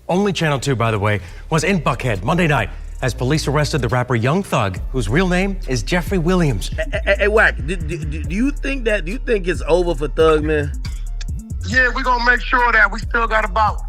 only Channel 2, by the way, was in Buckhead Monday night as police arrested the rapper Young Thug, whose real name is Jeffrey Williams. Hey, Wack, do you think it's over for Thug, man? Yeah, we're gonna make sure that we still got about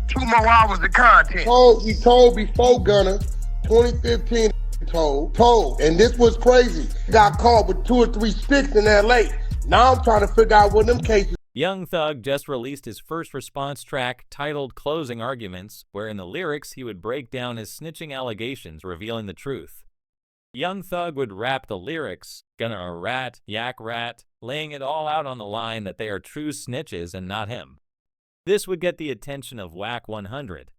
2 more hours of content. He told before Gunna, 2015 told. And this was crazy. Got caught with 2 or 3 sticks in LA. Now I'm trying to figure out what them cases. Young Thug just released his first response track titled Closing Arguments, where in the lyrics he would break down his snitching allegations, revealing the truth. Young Thug would rap the lyrics, "Gonna a rat, yak rat," laying it all out on the line that they are true snitches and not him. This would get the attention of Wack 100,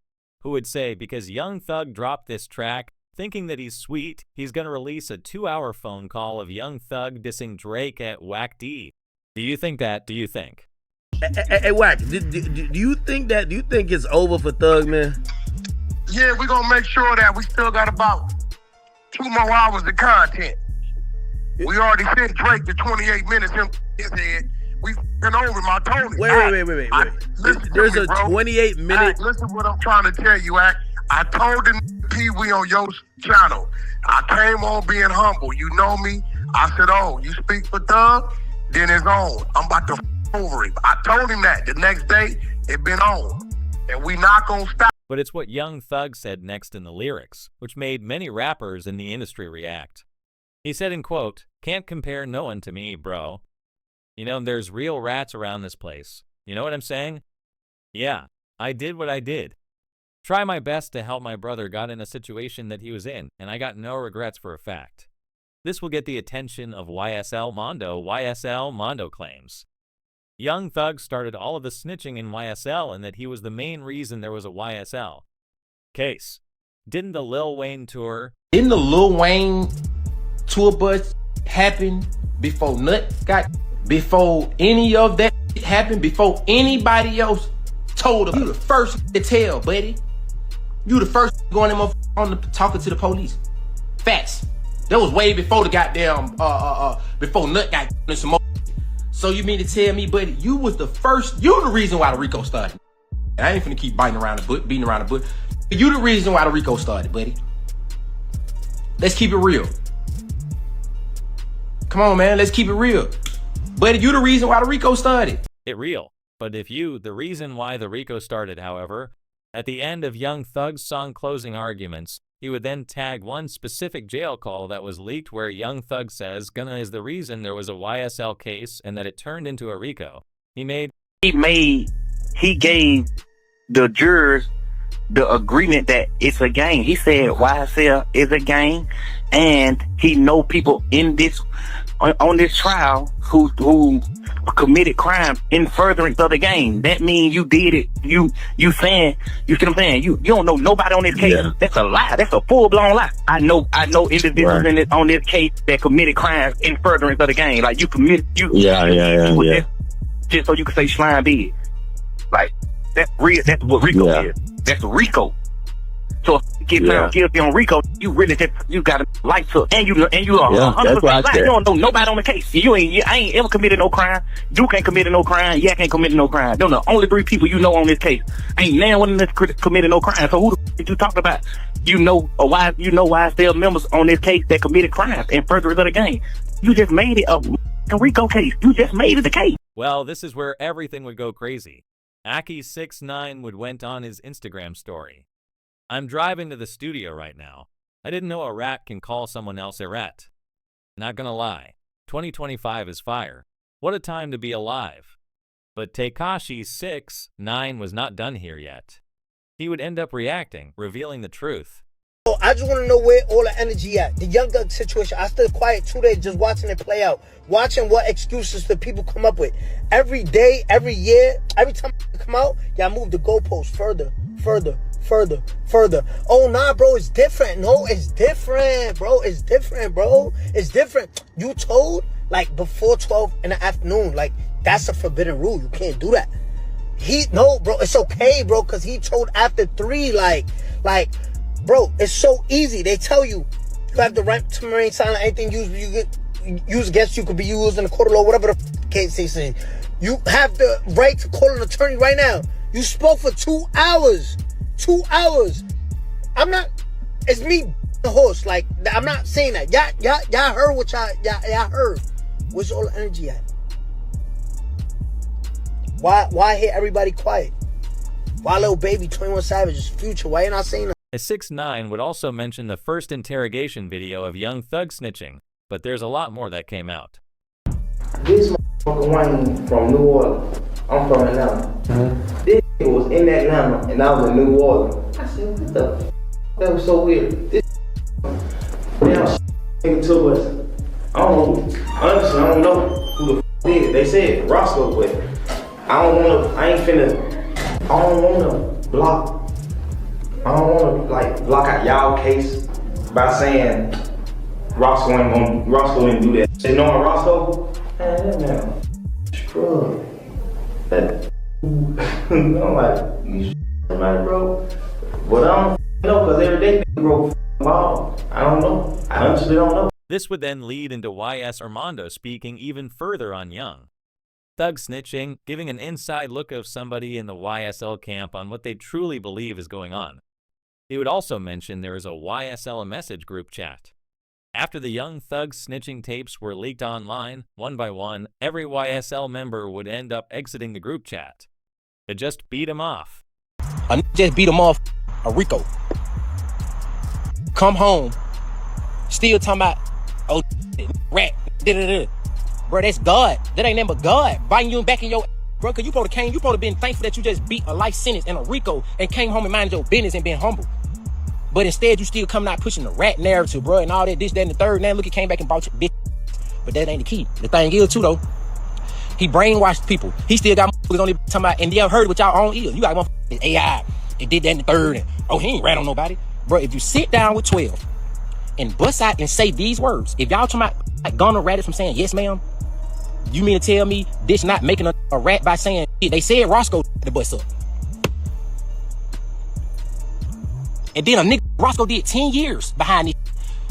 who would say because Young Thug dropped this track, thinking that he's sweet, he's gonna release a 2-hour phone call of Young Thug dissing Drake at Wack D. Do you think that? Do you think? Hey, Wack, do you think it's over for Thug, man? Yeah, we're gonna make sure that we still got about 2 more hours of content. We already sent Drake to 28 minutes in his head. We been over him. I told him. Wait. There's a 28-minute. Listen what I'm trying to tell you, Act. I told the Pee Wee on your channel. I came on being humble. You know me. I said, oh, you speak for Thug? Then it's on. I'm about to over him. I told him that. The next day, it been on. And we not gonna stop. But it's what Young Thug said next in the lyrics, which made many rappers in the industry react. He said in quote, "Can't compare no one to me, bro. You know, there's real rats around this place. You know what I'm saying? Yeah, I did what I did. Try my best to help my brother got in a situation that he was in, and I got no regrets for a fact. This will get the attention of YSL Mondo claims. Young Thug started all of the snitching in YSL and that he was the main reason there was a YSL case. Didn't the Lil Wayne tour bus happen before before any of that happened, before anybody else told him? You the first to tell, buddy. You the first going on the talking to the police. Facts. That was way before the goddamn before Nut got in some more. So you mean to tell me, buddy, you was the first, you the reason why the RICO started. And I ain't finna keep beating around the bush. You the reason why the RICO started, buddy. Let's keep it real. Come on, man, let's keep it real. Buddy, you the reason why the RICO started. It real. But if you, the reason why the RICO started, however, at the end of Young Thug's song Closing Arguments, he would then tag one specific jail call that was leaked where Young Thug says Gunna is the reason there was a YSL case and that it turned into a RICO. He gave the jurors the agreement that it's a gang. He said YSL is a gang, and he know people in this on this trial who committed crimes in furtherance of the gang. That means you did it. You saying, you see what I'm saying? You don't know nobody on this case. Yeah. That's a lie. That's a full-blown lie. I know individuals right. on this case that committed crimes in furtherance of the gang. Like you just so you can say slime big. Like that's real. That's what RICO is. That's RICO. So if you get found guilty on RICO, you really you got a life up, and you are 100% black. You don't know nobody on the case. I ain't ever committed no crime. You can't commit no crime. Yeah, I can't commit no crime. They're the only 3 people you know on this case. Ain't now one of them committed no crime. So who the f*** you talking about? You know YSL members on this case that committed crimes in furtherance of the gang. You just made it a RICO case. You just made it a case. Well, this is where everything would go crazy. Aki69 would went on his Instagram story. I'm driving to the studio right now. I didn't know a rat can call someone else a rat. Not gonna lie, 2025 is fire. What a time to be alive. But Tekashi69 was not done here yet. He would end up reacting, revealing the truth. I just want to know where all the energy at. The Young Thug situation, I stood quiet 2 days just watching it play out. Watching what excuses the people come up with. Every day, every year, every time I come out, y'all move the goalposts further. Oh, nah, bro, it's different. No, it's different, bro. It's different. You told, like, before 12 in the afternoon. Like, that's a forbidden rule. You can't do that. No, bro, it's okay, bro, because he told after 3, like, bro, it's so easy. They tell you have the right to remain silent. Anything used against you could be used in a court of law, whatever the case they say. You have the right to call an attorney right now. You spoke for 2 hours. 2 hours. I'm not. It's me, the host. Like, I'm not saying that. Y'all heard what y'all heard. Where's all the energy at? Why hear everybody quiet? Why Lil Baby, 21 Savage's Future? Why you not saying that? A 6ix9ine would also mention the first interrogation video of Young Thug snitching, but there's a lot more that came out. This motherfucker Wayne from New Orleans. I'm from Atlanta. This nigga was in Atlanta and I was in New Orleans. I said, what the f? That was so weird. This damn nigga took us. I don't know. Honestly, I don't know who the f did it. They said Roscoe, but I don't wanna block. I don't wanna block out y'all case by saying Roscoe didn't do that. Say knowing Roscoe, man, scrub. That I'm like, you somebody, bro. But I don't know, cause every day nigga broke ball. I don't know. I honestly don't know. This would then lead into YS Armando speaking even further on Young. Thug snitching, giving an inside look of somebody in the YSL camp on what they truly believe is going on. He would also mention there is a YSL message group chat. After the Young Thug snitching tapes were leaked online, one by one, every YSL member would end up exiting the group chat. It just beat him off. I just beat him off a Rico. Come home, still talking about, oh, rat, da-da-da. Bro, that's God. That ain't nothing but God biting you back in your bro, cause you supposed to been thankful that you just beat a life sentence in a Rico and came home and minded your business and been humble. But instead, you still coming out pushing the rat narrative, bro, and all that, this, that, and the third. Now look, he came back and brought your bitch. But that ain't the key. The thing is, too, though, he brainwashed people. He still got motherfuckers on there talking about, and they have heard with y'all own ears. You got motherfuckers AI, and did that in the third, and oh, he ain't rat on nobody. Bro, if you sit down with 12 and bust out and say these words, if y'all talking about like Gunna ratted from saying yes, ma'am, you mean to tell me this not making a rat by saying they said Roscoe the bus up? And then a nigga Roscoe did 10 years behind it,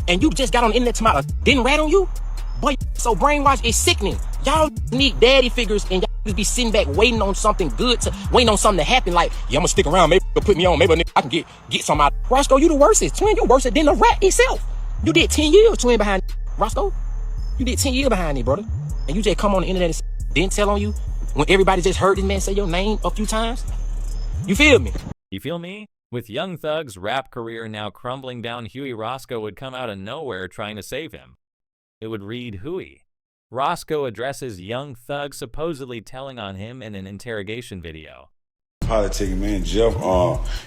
and you just got on the internet tomorrow didn't rat on you? Boy, so brainwash is sickening. Y'all need daddy figures, and y'all just be sitting back waiting on something good, waiting on something to happen. Like, yeah, I'm gonna stick around. Maybe they'll put me on. Maybe I can get some out. Roscoe, you the worstest. Twin, you worse than the rat itself. You did 10 years, twin, behind Roscoe. You did 10 years behind it, brother. And you just come on the internet and didn't tell on you when everybody just heard this man say your name a few times? You feel me? You feel me? With Young Thug's rap career now crumbling down, Huey Roscoe would come out of nowhere trying to save him. It would read Huey. Roscoe addresses Young Thug supposedly telling on him in an interrogation video. Politicking, man. Jeff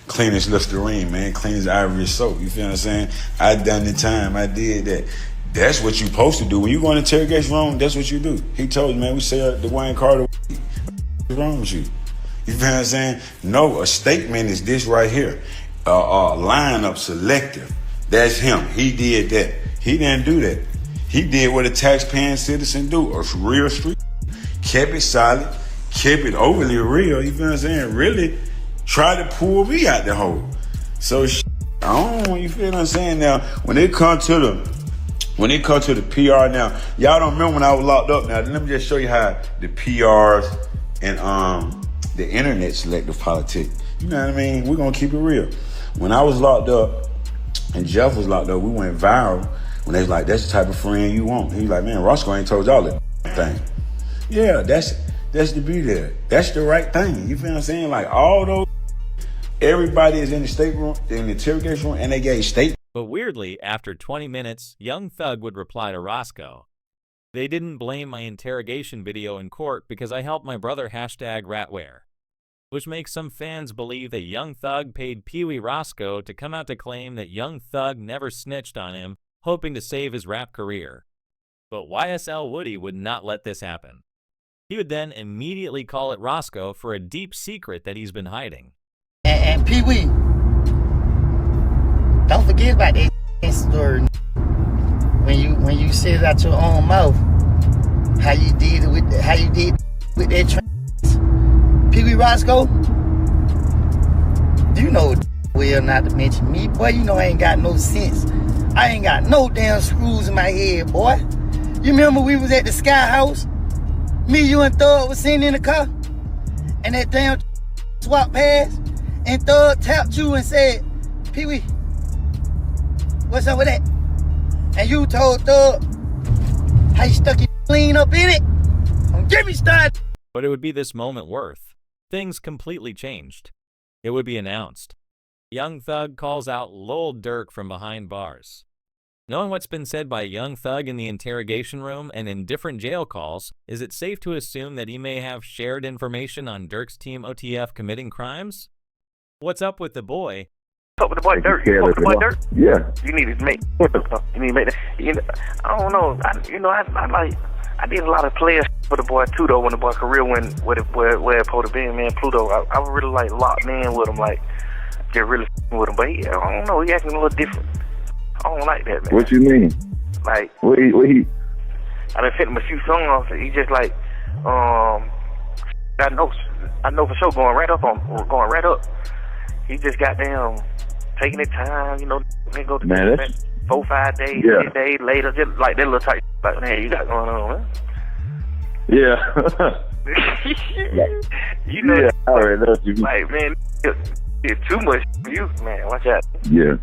clean as Listerine, man. Clean as Ivory soap. You feel what I'm saying? I done the time. I did that. That's what you supposed to do. When you go in interrogation room, that's what you do. He told you, man, we say the Wayne Carter. What's wrong with you? You feel what I'm saying? No, a statement is this right here. Lineup selective. That's him. He did that. He didn't do that. He did what a taxpaying citizen do. A real street. Kept it solid. Kept it overly real. You feel what I'm saying? Really tried to pull me out the hole. So, I don't, you feel what I'm saying? Now, when it comes to the PR now, y'all don't remember when I was locked up. Now, let me just show you how the PRs and the internet selective politics. You know what I mean? We're going to keep it real. When I was locked up and Jeff was locked up, we went viral when they was like, that's the type of friend you want. He was like, man, Roscoe ain't told y'all that thing. Yeah, that's the beauty there. That's the right thing. You feel what I'm saying? Like all those, everybody is in the state room, in the interrogation room, and they gave statements. But weirdly, after 20 minutes, Young Thug would reply to Roscoe. They didn't blame my interrogation video in court because I helped my brother #ratwear, which makes some fans believe that Young Thug paid Pee Wee Roscoe to come out to claim that Young Thug never snitched on him, hoping to save his rap career. But YSL Woody would not let this happen. He would then immediately call it Roscoe for a deep secret that he's been hiding. And Pee Wee, don't forget about that story. When you said it out your own mouth, how you did with that trans. Pee Wee Roscoe, you know well not to mention me, boy. You know I ain't got no sense. I ain't got no damn screws in my head, boy. You remember we was at the Sky House? Me, you, and Thug was sitting in the car, and that damn walked past and Thug tapped you and said, Pee-wee, what's up with that? And you told Thug how you stuck your lean up in it? Don't get me started. But it would be this moment worth. Things completely changed. It would be announced. Young Thug calls out Lil Durk from behind bars. Knowing what's been said by Young Thug in the interrogation room and in different jail calls, is it safe to assume that he may have shared information on Durk's team OTF committing crimes? What's up with the boy? What's up with the boy Durk? You fuck with the boy Durk? Yeah. You need to make. You need to make that. You know, I don't know. I did a lot of players for the boy too though. When the boy career went where it supposed to be, man, Pluto. I was really like locked in with him, like get really with him. But I don't know. He acting a little different. I don't like that, man. What you mean? Like, what he? I done sent him a few songs. He just like, I know for sure going right up. He just goddamn taking his time, you know. They go to man, 4-5 days, 10 days later, just like that little type. Like, man, you got going on, man. Yeah. You know, yeah, I already know what you mean. like, man, it's too much for you, man. Watch out. Yeah.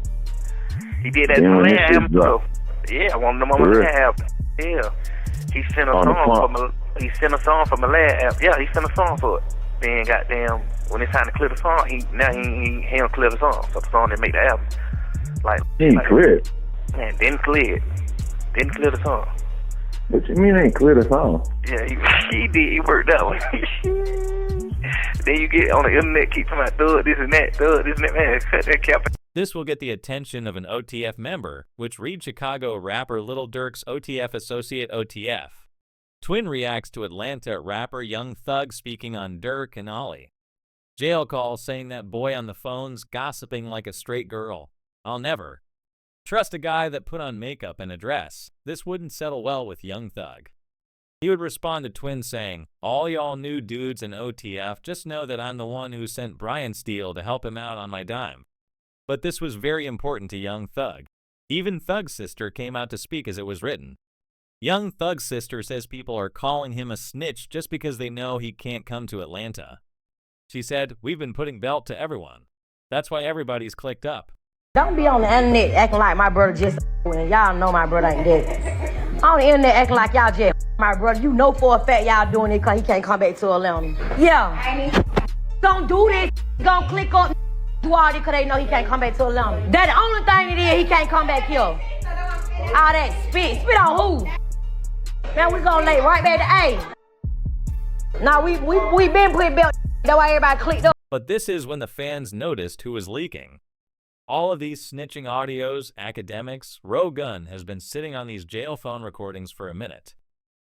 He did that Damn, Malaya that shit album, dropped. so yeah, I want them on Malaya album. Yeah, he sent a song for Malaya album. Yeah, he sent a song for it. Then goddamn, when it's time to clear the song, he don't clear the song. So the song didn't make the album. Like He ain't cleared. Man, didn't clear it. Didn't clear the song. What you mean ain't cleared the song? Yeah, he did. He worked out. Then you get on the internet, keep talking about thug this and that, man. Cut that cap. This will get the attention of an OTF member, which read Chicago rapper Lil Durk's OTF associate OTF. Twin reacts to Atlanta rapper Young Thug speaking on Durk and Ollie. Jail call saying that boy on the phone's gossiping like a straight girl. I'll never trust a guy that put on makeup and a dress. This wouldn't settle well with Young Thug. He would respond to Twin saying, all y'all new dudes in OTF just know that I'm the one who sent Brian Steele to help him out on my dime. But this was very important to Young Thug. Even Thug's sister came out to speak as it was written. Young Thug's sister says people are calling him a snitch just because they know he can't come to Atlanta. She said, we've been putting belt to everyone. That's why everybody's clicked up. Don't be on the internet acting like my brother just when y'all know my brother ain't dead. On the internet acting like y'all just my brother. You know for a fact y'all doing it because he can't come back to Atlanta. Yeah. Don't do this. Don't click up. Do all this because they know he can't come back to Atlanta. That's the only thing it is, he can't come back here. All that spit. Spit on who? Man, we gonna lay right back to A. Now we been putting belt. That's why everybody clicked up. But this is when the fans noticed who was leaking. All of these snitching audios, academics, Roe Gunn has been sitting on these jail phone recordings for a minute.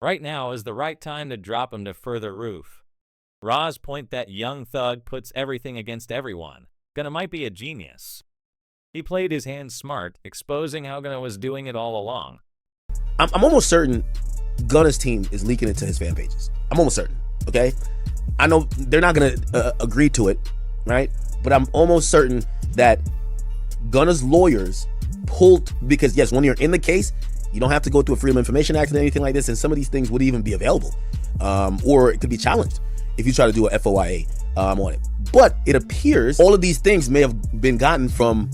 Right now is the right time to drop them to further roof. Ra's point that Young Thug puts everything against everyone. Gunna might be a genius. He played his hand smart, exposing how Gunna was doing it all along. I'm almost certain Gunna's team is leaking it to his fan pages. I'm almost certain, okay? I know they're not going to agree to it, right? But I'm almost certain that Gunna's lawyers pulled, because yes, when you're in the case, you don't have to go through a Freedom of Information Act and anything like this, and some of these things would even be available, or it could be challenged if you try to do a FOIA on it. But it appears all of these things may have been gotten from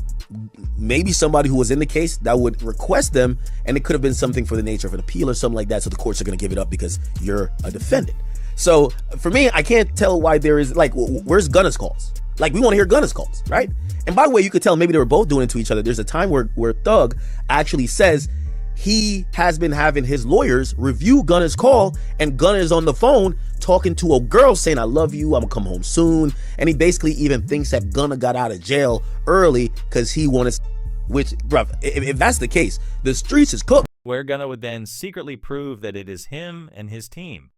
maybe somebody who was in the case that would request them, and it could have been something for the nature of an appeal or something like that, so the courts are going to give it up because you're a defendant. So for me, I can't tell why there is, like, where's Gunna's calls? Like, we want to hear Gunna's calls, right? And by the way, you could tell maybe they were both doing it to each other. There's a time where Thug actually says he has been having his lawyers review Gunna's call, and Gunna is on the phone talking to a girl saying, I love you, I'm gonna come home soon. And he basically even thinks that Gunna got out of jail early because he wanted, which, bruv, if that's the case, the streets is cooked. Where Gunna would then secretly prove that it is him and his team.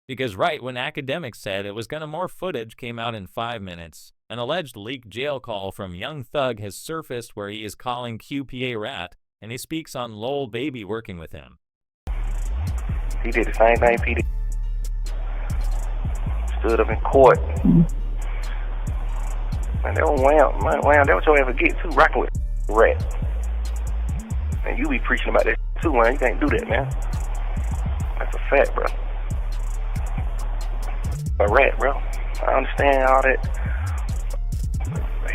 Because right when academics said it was gonna, more footage came out in 5 minutes. An alleged leaked jail call from Young Thug has surfaced where he is calling QPA rat, and he speaks on Lil Baby working with him. He did the same thing P did. Stood up in court. Man, that was wham. Man, wham, that what you'll ever get too, rocking with rat. And you be preaching about that too, man. You can't do that, man. That's a fact, bro. A rat, bro. I understand all that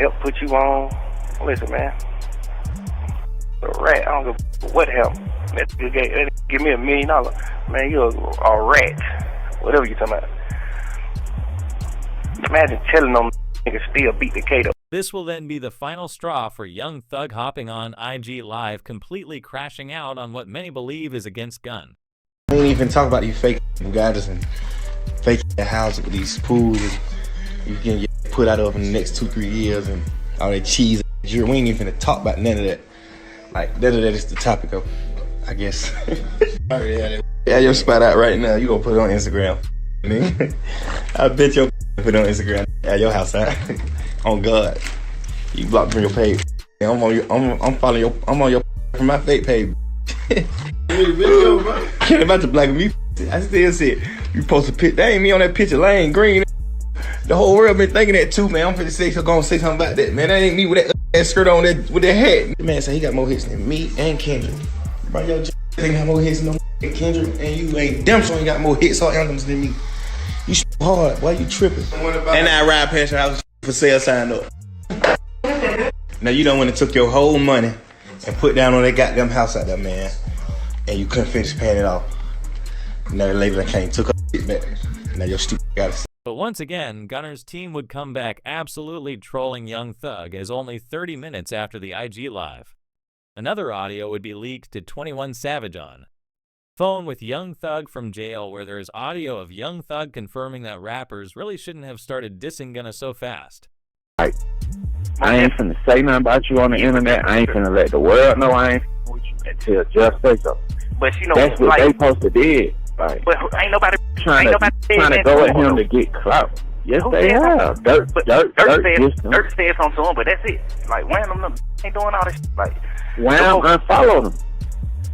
help put you on. Listen, man. A rat, I don't give what help. That nigga give me $1 million. Man, you're a rat. Whatever you talking about. Imagine telling them niggas still beat the Kato. This will then be the final straw for Young Thug hopping on IG Live, completely crashing out on what many believe is against Gun. We ain't even talk about these fake guys and fake houses with these pools and you can get put out of in the next 2-3 years and all that cheese. We ain't even finna talk about none of that. Like, none of that is the topic of, I guess. Yeah, your spot out right now. You gonna put it on Instagram. I bet your put it on Instagram. Yeah, your house out. On God. You blocked from your page. I'm on your from my fake page. Can't about to black me. I still said you post a picture. That ain't me on that picture. Lane Green. The whole world been thinking that too, man. I'm finna say gonna say something about that, man. That ain't me with that skirt on that with that hat. The man said he got more hits than me and Kendrick. Bro, your ain't got more hits than Kendrick, and you ain't damn sure ain't got more hits or anthems than me. You hard, why you tripping? And I ride past your house for sale sign up. Now you don't want to took your whole money and put down on that goddamn house out there, man, and you couldn't finish paying it off. Now the label came took up shit back. Now your stupid gotta. But once again, Gunner's team would come back absolutely trolling Young Thug as only 30 minutes after the IG Live. Another audio would be leaked to 21 Savage on. Phone with Young Thug from jail, where there is audio of Young Thug confirming that rappers really shouldn't have started dissing Gunna so fast. I ain't finna say nothing about you on the internet. I ain't finna let the world know I ain't with you until just say so. But you know, that's what like, they supposed to did. Like, but ain't nobody trying to go at him to get clout. Yes, they have. Dirt said something to him, but that's it. Like, Wham them ain't doing all this shit. Like, Wham unfollowed him.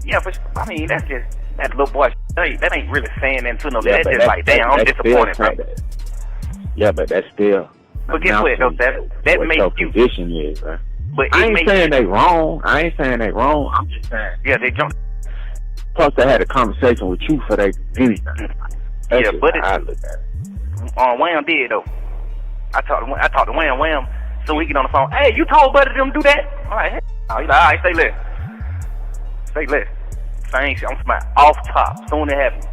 Yeah, but I mean, that's just that little boy. That ain't really saying that to no. Yeah, that's just like, damn, I'm disappointed, bro. Yeah, but that's still. But guess what? That makes your you. Position is, right? But I ain't saying they wrong. I'm just saying. Yeah, they jumped. Plus, they had a conversation with you for that video. Yeah, but I look at it. Wham did though. I talked to Wham. So we get on the phone. Hey, you told Buddy them do that? All right. Oh, he's like, all right, say less. Same shit. I'm smiling off top. Soon it happens.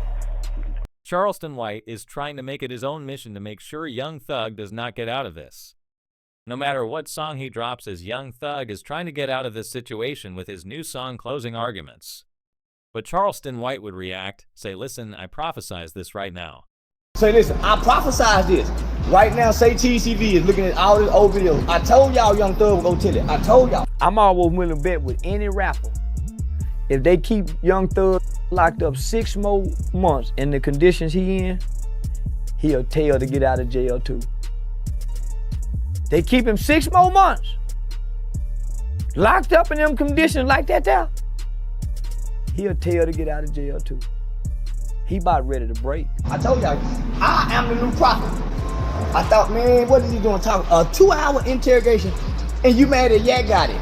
Charleston White is trying to make it his own mission to make sure Young Thug does not get out of this. No matter what song he drops, as Young Thug is trying to get out of this situation with his new song Closing Arguments. But Charleston White would react, say, listen, I prophesize this right now. Say, listen, I prophesize this. Right now, say TCV is looking at all these old videos. I told y'all Young Thug would go tell it. I told y'all. I'm always willing to bet with any rapper. If they keep Young Thug locked up 6 more months in the conditions he in, he'll tell to get out of jail too. They keep him 6 more months locked up in them conditions like that there, he'll tell to get out of jail too. He about ready to break. I told y'all, I am the new prophet. I thought, man, what is he doing talking? A 2-hour interrogation, and you mad at Yak got it.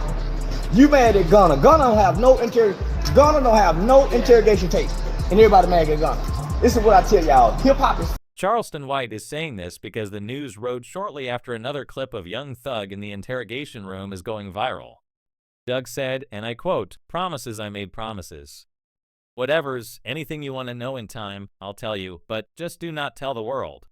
You mad at Gunna. Gunna don't have no interrogation tape, and everybody mad at Gunna. This is what I tell y'all. Hip hop is. Charleston White is saying this because the news rode shortly after another clip of Young Thug in the interrogation room is going viral. Doug said, and I quote, "Promises I made promises. Whatever's, anything you want to know in time, I'll tell you, but just do not tell the world."